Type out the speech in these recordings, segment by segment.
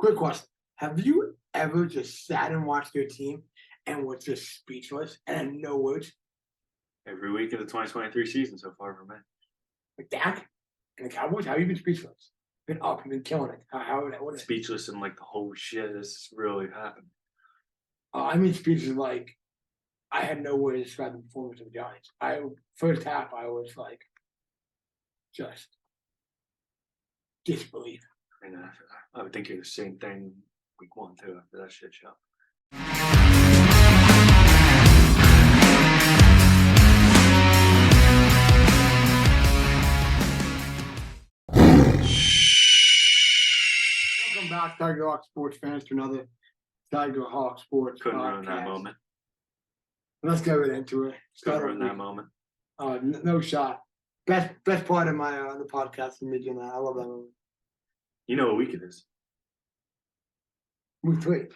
Quick question. Have you ever just sat and watched your team and was just speechless and had no words? Every week of the 2023 season so far for me. Like Dak and the Cowboys? How have you been speechless? Been up, you've been killing it. What is Speechless and like the whole shit, this really happened. I mean speechless like I had no way to describe the performance of the Giants. First half I was like just disbelief. I mean, I would think you're the same thing week 1 too after that shit show. Welcome back, Tiger Hawk Sports fans, to another Tiger Hawk Sports Couldn't podcast. ruin that moment. Let's get right into it. Couldn't ruin that moment. No shot. Best part of my the podcast and making that. I love that movie. You know what week it is? Week 3.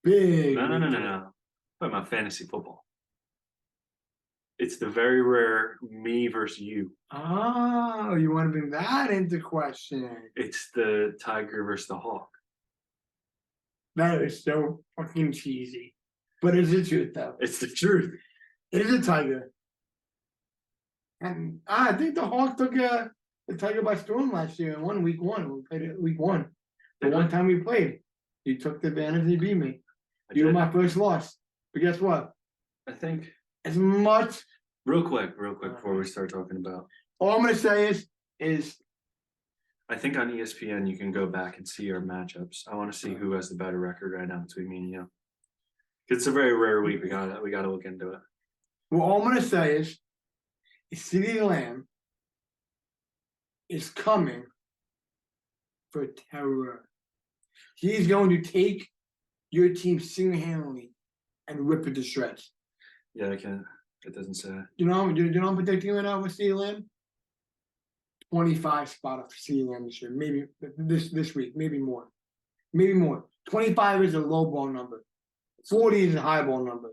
Big. No. Talking about fantasy football. It's the very rare me versus you. Oh, you want to bring that into question? It's the Tiger versus the Hawk. That is so fucking cheesy. But it's the truth, though. It's the truth. It is a Tiger. And I think the Hawk took the Tiger by storm last year and won week 1. We played it week 1. The one time we played, you took the advantage and you beat me. You were my first loss. But guess what? I think. As much. Real quick, before we start talking about. All I'm going to say is. I think on ESPN you can go back and see our matchups. I want to see who has the better record right now between me and you. It's a very rare week. We gotta look into it. Well, all I'm going to say is CeeDee Lamb is coming for terror. He's going to take your team single-handedly and rip it to shreds. Yeah, I can. It doesn't say. You know I'm predicting right now with CeeDee Lamb? 25 spot for CeeDee Lamb this year. Maybe this week. Maybe more. 25 is a low ball number. 40 is a high ball number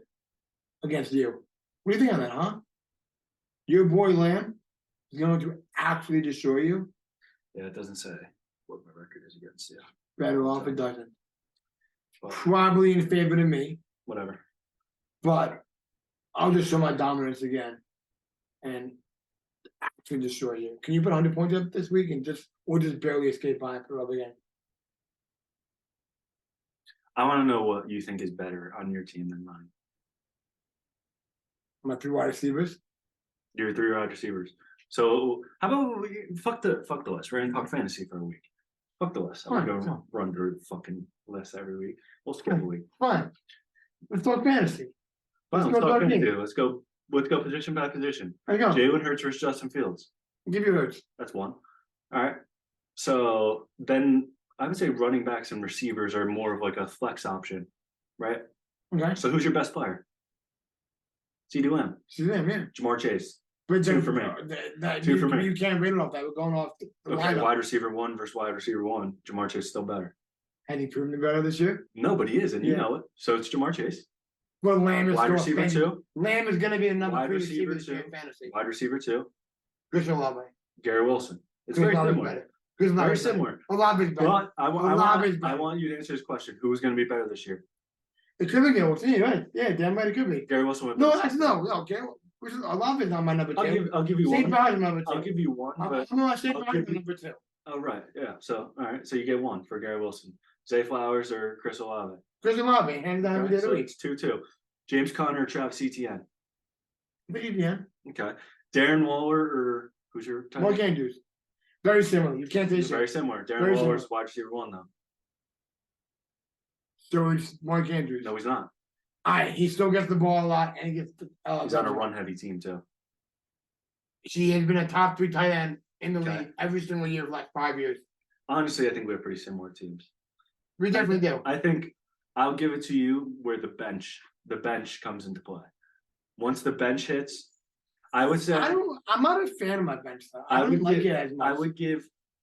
against you. What do you think on that, huh? Your boy Lamb is going to actually destroy you? Yeah, it doesn't say what my record is against you. Better off it doesn't. But Probably in favor of me, whatever. but I'll just show my dominance again and actually destroy you. Can you put 100 points up this week and just barely escape by it up again? I want to know what you think is better on your team than mine. My 3 wide receivers. Your 3 wide receivers. So how about fuck the list? We're gonna talk fantasy for a week. Fuck the list. I'm gonna run through the fucking list every week. We'll skip a week. Fine. Let's talk fantasy. Let's talk about fantasy. me. Let's go position by position. There you go. Jalen Hurts versus Justin Fields. I'll give you Hurts. That's one. All right. So then I would say running backs and receivers are more of like a flex option, right? Okay. So who's your best player? CeeDee Lamb. CeeDee Lamb, yeah. Jamar Chase. But 2 for me. 2 for me. You can't rate it off that. We're going off the Okay, lineup. wide receiver 1 versus wide receiver 1. Jamar Chase is still better. Has he proven it better this year? No, but he is, and you Yeah. know it. So it's Jamar Chase. Well, Lamb is Wide still receiver offended. 2. Lamb is going to be the number Wide 3 receiver receiver this year 2. in fantasy. Wide receiver 2. Christian Olave. Gary Wilson. It's Chris very Olave's similar. better. Chris Olave's Very better. similar. Olave's better. But I Olave's better. want you to answer this question. Who is going to be better this year? It could be Gary Wilson. Yeah, right. Yeah, damn right it could be. Gary Wilson would No, be. that's no. Okay. Olave is not my number 2. I'll give you St. one. Brown's my number 2. I'll give you one. But I'm on St. I'll Brown's give my you- number 2. oh, right. Yeah. So, all right. So you get 1 for Gary Wilson. Zay Flowers or Chris Olave. Chris Olave, hands down every day of the So week. it's 2-2. James Conner or Travis Etienne. But yeah. Okay. Darren Waller or who's your tight Mark end? Andrews. Very similar. You can't say Very shit. similar. Darren Very Waller's similar. wide receiver 1 though. So it's Mark Andrews. No, he's not. He still gets the ball a lot and he gets He's on a run heavy team too. He has been a top 3 tight end in the Okay. league every single year for like 5 years. Honestly, I think we have pretty similar teams. We definitely do. I think I'll give it to you where the bench comes into play. Once the bench hits, I would say I'm not a fan of my bench though. I I don't would like give- it as much.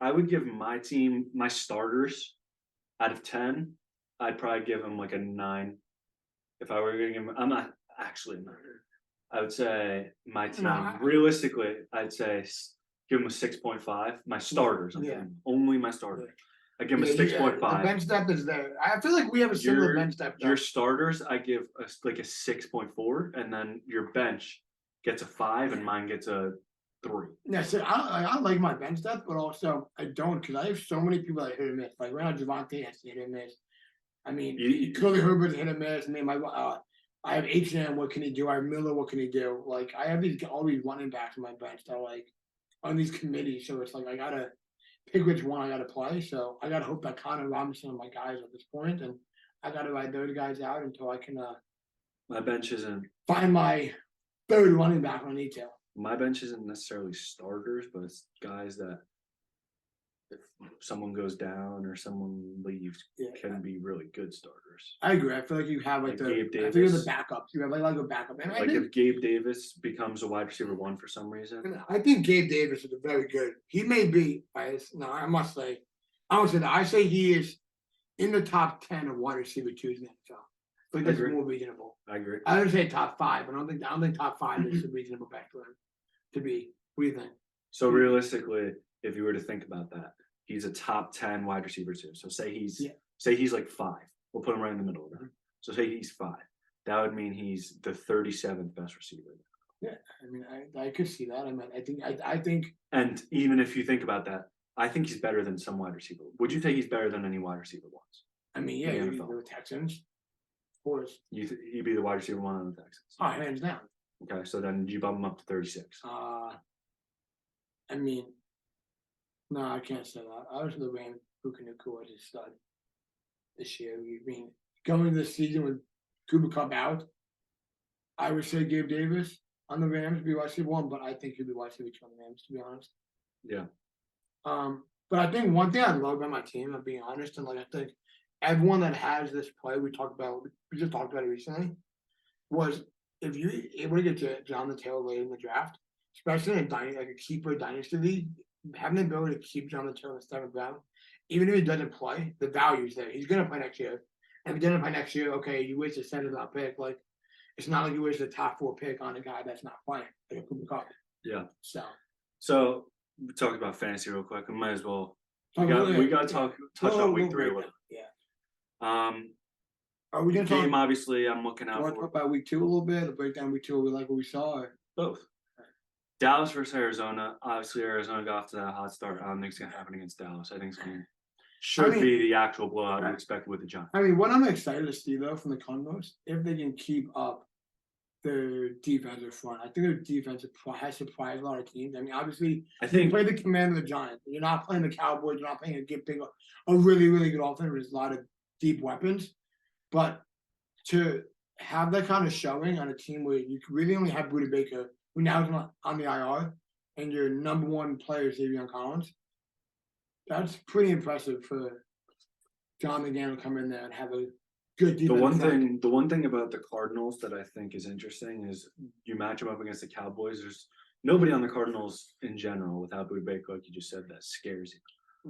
I would give my team, my starters, out of 10, I'd probably give them like a 9. If I were going to give them, I'm not actually a 9. I would say my team, realistically, I'd say give them a 6.5. My starters, Yeah. only my starters. I give him a Yeah, 6.5. The bench depth is there. I feel like we have a similar bench depth. Your starters, I give like a 6.4, and then your bench gets a 5, and mine gets a 3. Yeah, so I like my bench depth, but also I don't because I have so many people that hit and miss. Like right now, Javante has to hit and miss. I mean, Curly Herbert's hit and miss. I mean, I have H&M. What can he do? I have Miller. What can he do? Like I have all these running backs on my bench that are like on these committees. So it's like I gotta pick which one I gotta play. So I gotta hope that Connor Robinson are my guys at this point, and I gotta ride those guys out until I can My bench isn't find my third running back on detail. my bench isn't necessarily starters, but it's guys that if someone goes down or someone leaves Yeah. can be really good starters. I agree. I feel like you have Like the Gabe I think you're the Davis. backups. You have like a backup. And Like if Gabe Davis becomes a wide receiver 1 for some reason, I think Gabe Davis is very good. He may be biased. No, I must say, I don't say that. I say he is in the top 10 of wide receiver twos in the NFL. I think that's agree. more reasonable. I agree. I would say top 5, but I don't think top 5 is a reasonable bet for him to be. What do you think? So realistically, if you were to think about that, he's a top 10 wide receiver too. So say he's like 5. We'll put him right in the middle of that. So say he's 5. That would mean he's the 37th best receiver. Yeah, I mean, I could see that. I mean, I think. And even if you think about that, I think he's better than some wide receiver. Would you think he's better than any wide receiver ones? I mean, yeah, in the you NFL? the Texans, of course. He'd be the wide receiver 1 on the Texans. Oh, hands down. Okay, so then you bump him up to 36. I mean, no, I can't say that. I was the Rams. Puka Nacua was a stud this year. I mean, going this season with Cooper Kupp out, I would say Gabe Davis on the Rams be wide receiver 1, but I think he'll be wide receiver 2 on the Rams, to be honest. Yeah. But I think one thing I love about my team, I'm being honest, and like I think everyone that has this play we just talked about it recently, was if you're able to get Jonathan Taylor late in the draft, especially in like a keeper dynasty league, having the ability to keep Jonathan Taylor in the 7th round, even if he doesn't play, the value's there. He's gonna play next year. And if he doesn't play next year, okay, you wasted a 7th round pick. Like it's not like you wasted a top 4 pick on a guy that's not playing, like a Cooper Kupp. Yeah. So we talked about fantasy real quick. We might as well. Oh, We got to touch on week 3 a little. Yeah. Are we gonna game talk? obviously I'm looking out Want to for talk about week 2 a little bit? The breakdown week 2, we like what we saw. Or? both. Dallas versus Arizona. Obviously, Arizona got off to that hot start. I don't think it's gonna happen against Dallas. I think it's gonna be the actual blowout we expected with the Giants. I mean, what I'm excited to see though from the Cardinals, if they can keep up their defensive front. I think their defense has surprised a lot of teams. I mean, obviously, you play the Commanders, the Giants. You're not playing the Cowboys. You're not playing a really, really good offense with a lot of deep weapons. But to have that kind of showing on a team where you really only have Budda Baker, who now is on the IR, and your number 1 player is Xavier Collins, that's pretty impressive for John McGann to come in there and have a good defense. The one thing about the Cardinals that I think is interesting is you match them up against the Cowboys. There's nobody on the Cardinals in general without Budda Baker, like you just said, that scares you.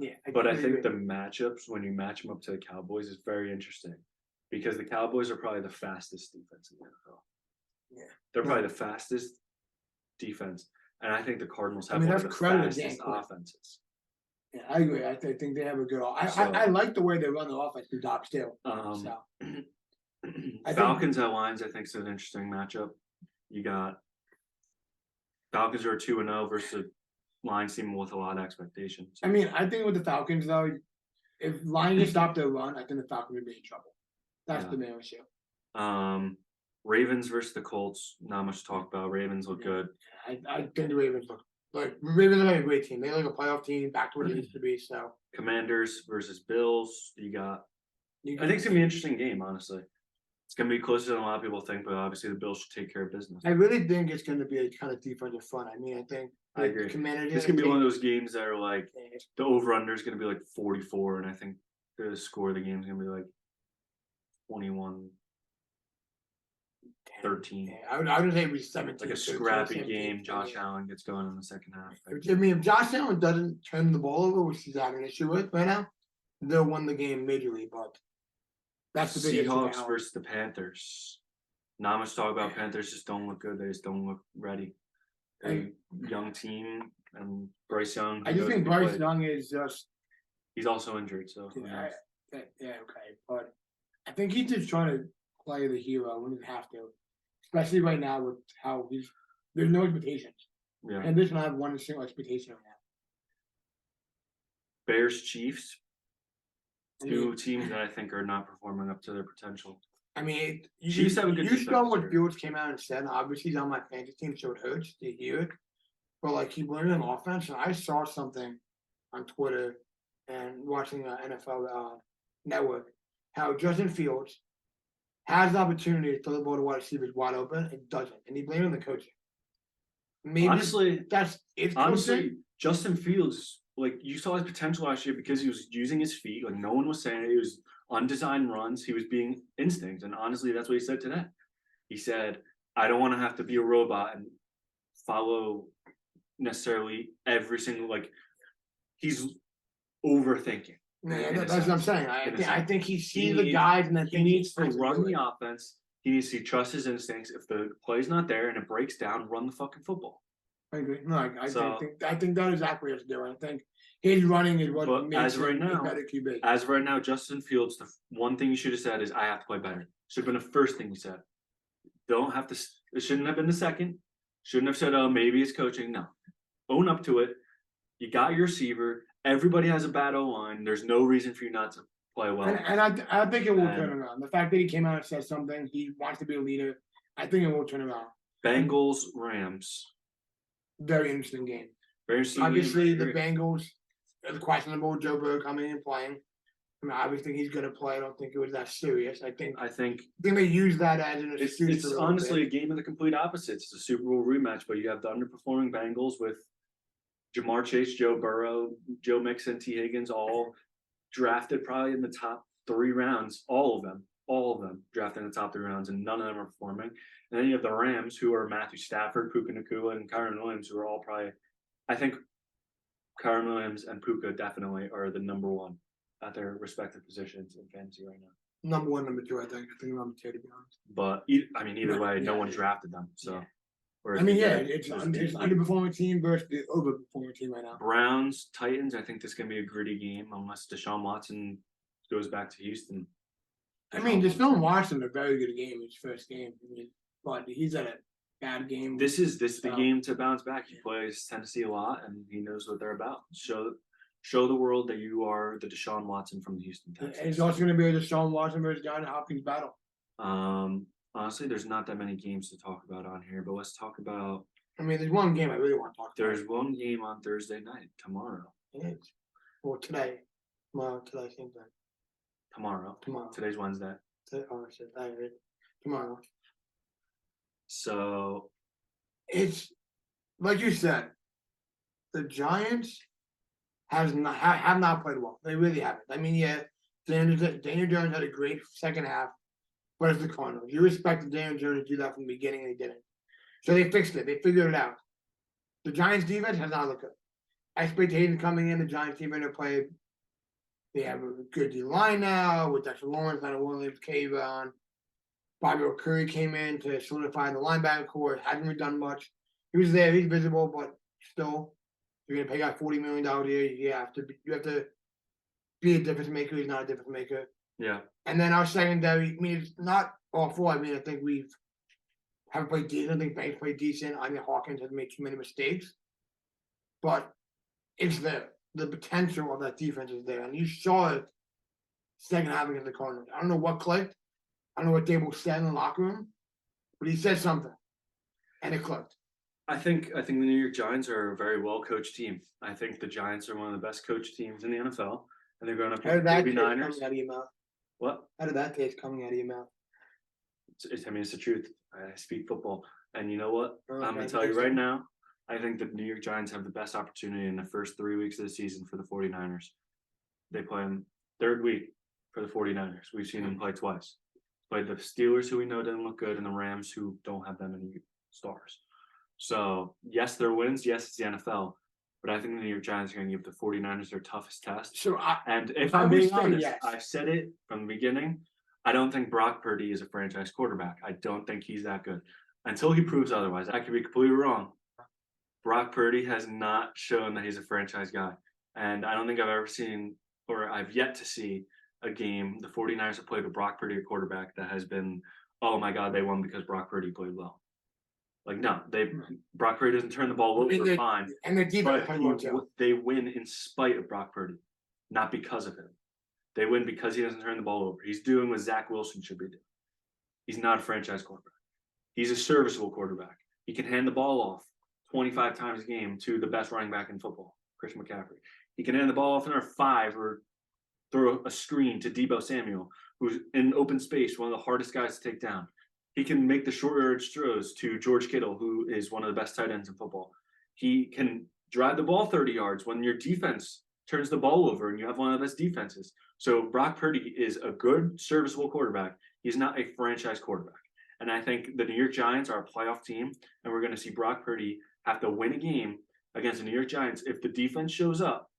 Yeah, but I think the matchups when you match them up to the Cowboys is very interesting because the Cowboys are probably the fastest defense in the NFL. Yeah, they're probably the fastest defense, and I think the Cardinals have one of the fastest offenses. Yeah, I agree. I think they have a good. I like the way they run the offense to Doc still. Falcons at Lions, I think, is an interesting matchup. You got Falcons are 2-0 versus Lions team with a lot of expectations. I mean, I think with the Falcons though, if Lions stop their run, I think the Falcons would be in trouble. That's the main issue. Ravens versus the Colts. Not much to talk about. Ravens look good. I think the Ravens look like Ravens are like a great team. They're like a playoff team, back to what it used to be. So Commanders versus Bills. I think it's gonna be an interesting game. Honestly, it's gonna be closer than a lot of people think. But obviously, the Bills should take care of business. I really think it's gonna be a kind of defensive front. I mean, I think I agree. Commanders. It's gonna be one of those games that are like the over/under is gonna be like 44, and I think the score of the game is gonna be like 21. 13. Yeah, I would say it was 17. Like a scrappy game. Josh Allen gets going in the second half. I mean, if Josh Allen doesn't turn the ball over, which he's having an issue with right now, they'll win the game majorly. But that's the big Seahawks versus the Panthers. Not much talk about Panthers. Just don't look good. They just don't look ready. A young team and Bryce Young. I just think Bryce Young is just He's also injured, so who Yeah, knows? okay, but I think he's just trying to play the hero when he have to, especially right now with how there's no expectations, Yeah. and doesn't have one single expectation right Bears, Chiefs, now. two teams that I think are not performing up to their potential. I mean, Chiefs have a good you saw defense what here. Fields came out and said. Obviously, he's on my fantasy team, so it hurts to hear it. But like he learned an offense, and I saw something on Twitter and watching NFL Network how Justin Fields has the opportunity to throw the ball to wide receivers wide open and doesn't, and he blamed on the coaching. Maybe Honestly, that's it's honestly, Justin Fields, like you saw his potential last year because he was using his feet. Like no one was saying it. He was undesigned runs. He was being instinct, and honestly, that's what he said today. He said, "I don't want to have to be a robot and follow necessarily every single like." He's overthinking. Yeah, in a that's what I'm sense. saying. In a I sense. think he sees the needs- guys and then He thinks needs to has do run it. the offense. He needs to trust his instincts. If the play's not there and it breaks down, run the fucking football. I agree. No, So- I think that is exactly what he's doing. I think his running is what But makes as of right him a now- better QB. As of right now, Justin Fields, the one thing you should have said is, "I have to play better." Should have been the first thing you said. Don't have to. It shouldn't have been the second. Shouldn't have said, "Oh, maybe it's coaching." No, own up to it. You got your receiver. Everybody has a bad O line. There's no reason for you not to play well. And I think it will turn And- around. The fact that he came out and said something, he wants to be a leader. I think it will turn around. Bengals, Rams. Very interesting game. Very interesting game. Obviously, the Very- Bengals, it's questionable. Joe Burrow coming and playing. I mean, obviously he's going to play. I don't think it was that serious. I think they use that as an excuse. It's a little honestly bit. a game of the complete opposites. It's a Super Bowl rematch, but you have the underperforming Bengals with Jamar Chase, Joe Burrow, Joe Mixon, T. Higgins, all drafted probably in the top 3 rounds. All of them drafted in the top 3 rounds, and none of them are performing. And then you have the Rams, who are Matthew Stafford, Puka Nacua, and Kyron Williams, who are all probably, I think, Kyron Williams and Puka definitely are the number one at their respective positions in fantasy right now. Number one, number two. I think number two, to be honest. But I mean, either way, no Yeah, one yeah. drafted them. So, Yeah. whereas I mean, you yeah, get- it's there's underperforming team versus the overperforming team right now. Browns, Titans. I think this is gonna be a gritty game unless Deshaun Watson goes back to Houston. I mean, Deshaun Watson a very good game. His first game. I mean, but he's at a bad game. This is the So- game to bounce back. He plays Tennessee a lot, and he knows what they're about. Show the world that you are the Deshaun Watson from the Houston And it's Texans. also going to be a Deshaun Watson versus Johnny Hopkins battle. Honestly, there's not that many games to talk about on here, but let's talk about. I mean, there's one game I really want to talk about. There's one game on Thursday night tomorrow. It is. Or today. Today, same thing. Tomorrow. Tomorrow. Today's Wednesday. Oh, shit. Tomorrow. So It's like you said, the Giants have not played well. They really haven't. I mean, yeah, Daniel Jones had a great second half, but it's the Cardinals. You expected Daniel Jones to do that from the beginning, and he didn't. So they fixed it. They figured it out. The Giants defense has not looked good. Expectations coming in, the Giants defense have played. They have a good D line now with Dexter Lawrence, Leonard Williams, Kayvon. Bobby Curry came in to solidify the linebacker core. Hasn't really done much. He was there. He's visible, but still, you're gonna pay out $40 million a year. You have to be a difference maker. He's not a difference maker. yeah, And then our secondary. I mean, it's not awful. I mean, I think we haven't played decent. I think Banks played decent. I mean, Hawkins has made too many mistakes, but it's there. The potential of that defense is there, and you saw it second half against the Cardinals. I don't know what clicked. I don't know what Dable said in the locker room, but he said something, and it clicked. I think the New York Giants are a very well coached team. I think the Giants are one of the best coached teams in the NFL, and they're going up How did with that the taste 49ers. coming out of your mouth? What? How did that taste coming out of your mouth? I mean, it's the truth. I speak football, and you know what? Oh, I'm going okay, to tell you thanks, right sir. now. I think the New York Giants have the best opportunity in the first 3 weeks of the season for the 49ers. They play them third week for the 49ers. We've seen them play twice. Played the Steelers, who we know didn't look good, and the Rams, who don't have that many stars. So, yes, they're wins. Yes, it's the NFL. But I think the New York Giants are going to give the 49ers their toughest test. So And if I'm I'm being being saying honest, yes. I've said it from the beginning. I don't think Brock Purdy is a franchise quarterback. I don't think he's that good. Until he proves otherwise. I could be completely wrong. Brock Purdy has not shown that he's a franchise guy. And I don't think I've ever seen or I've yet to see a game the 49ers have played with Brock Purdy, a quarterback, that has been, oh my God, they won because Brock Purdy played well. Like, no, Brock Purdy doesn't turn the ball I mean, over they- fine, And the defense but played well too. they win in spite of Brock Purdy, not because of him. They win because he doesn't turn the ball over. He's doing what Zach Wilson should be doing. He's not a franchise quarterback. He's a serviceable quarterback. He can hand the ball off 25 times a game to the best running back in football, Christian McCaffrey. He can hand the ball off another 5 or throw a screen to Deebo Samuel, who's in open space, one of the hardest guys to take down. He can make the short yardage throws to George Kittle, who is one of the best tight ends in football. He can drive the ball 30 yards when your defense turns the ball over and you have one of the best defenses. So Brock Purdy is a good, serviceable quarterback. He's not a franchise quarterback. And I think the New York Giants are a playoff team, and we're going to see Brock Purdy have to win a game against the New York Giants if the defense shows up,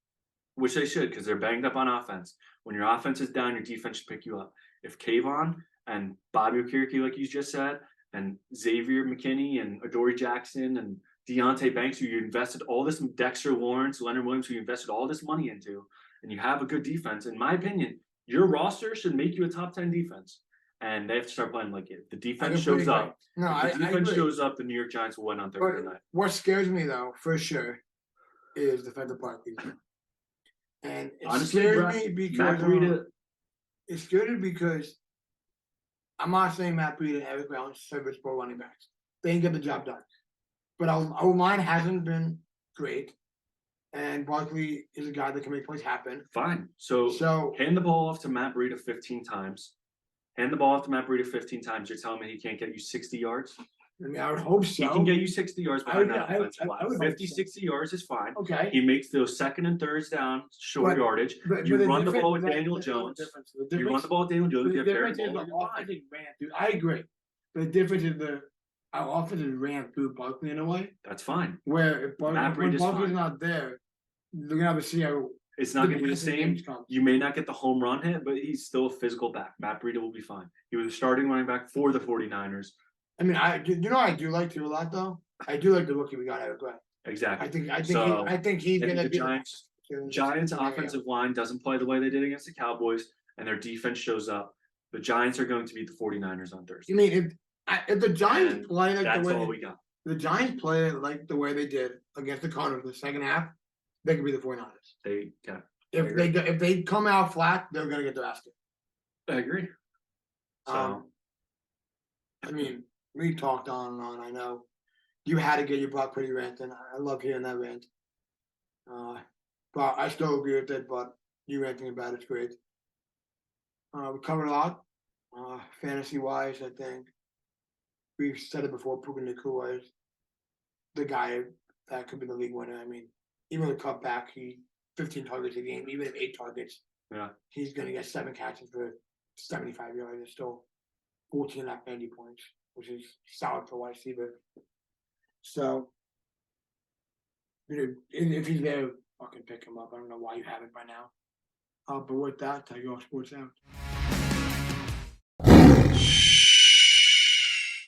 which they should because they're banged up on offense. When your offense is down, your defense should pick you up. If Kayvon and Bobby Okereke, like you just said, and Xavier McKinney and Adoree Jackson and Deontay Banks, who you invested all this, Dexter Lawrence, Leonard Williams, who you invested all this money into, and you have a good defense, in my opinion, your roster should make you a top 10 defense. And they have to start playing like it. The defense shows up. No, If the I defense agree. shows up, the New York Giants will win on Thursday night. What scares me though, for sure, is defensive Barkley. And it Honestly, scares Brad, me because Matt Breida, it's scared because I'm not saying Matt Breida and Eric Brown service for running backs. They didn't get the job done. But our line hasn't been great. And Barkley is a guy that can make plays happen. fine. So So hand the ball off to Matt Breida 15 times. Hand the ball off to Matt Breida 15 times. You're telling me he can't get you 60 yards? I mean, I would hope so. He can get you 60 yards behind that I offensive line. would hope 50, so. 60 yards is fine. Okay. He makes those second and thirds down, short But- yardage. But You the run the ball with difference- Daniel the Jones. difference- the You run difference- the ball with Daniel Jones. You The have Derek difference is Ball. the You're fine. offensive ran, dude. I agree. The difference is our offense ran through Barkley in a way That's fine. where if Matt when Breida's Barkley's fine. not there, they're gonna have to see how It's not going to be the passing same. games come. You may not get the home run hit, but he's still a physical back. Matt Breida will be fine. He was a starting running back for the 49ers. I mean, I do like to a lot though. I do like the rookie we got out of Gray. Exactly. I So, think he's I think gonna the be Giants offensive line doesn't play the way they did against the Cowboys, and their defense shows up. The Giants are going to beat the 49ers on Thursday. You mean if the Giants And play like That's the all way we got. the Giants play like the way they did against the Cardinals in the second half, they could be the 49ers. They can. If they come out flat, they're gonna get their ass kicked. I agree. So I mean, we talked on and on. I know you had to get your Brock Purdy rant, and I love hearing that rant. But I still agree with it. But you ranting about it's great. We covered a lot, fantasy wise. I think we've said it before. Puka Nacua is the guy that could be the league winner. I mean, even with cutback, he 15 targets a game. Even if 8 targets, yeah, he's going to get 7 catches for 75 yards. It's still 14.5 fantasy points, which is solid for wide receiver. So, if he's there, fucking pick him up. I don't know why you haven't by now. But with that, Tiger Sports out.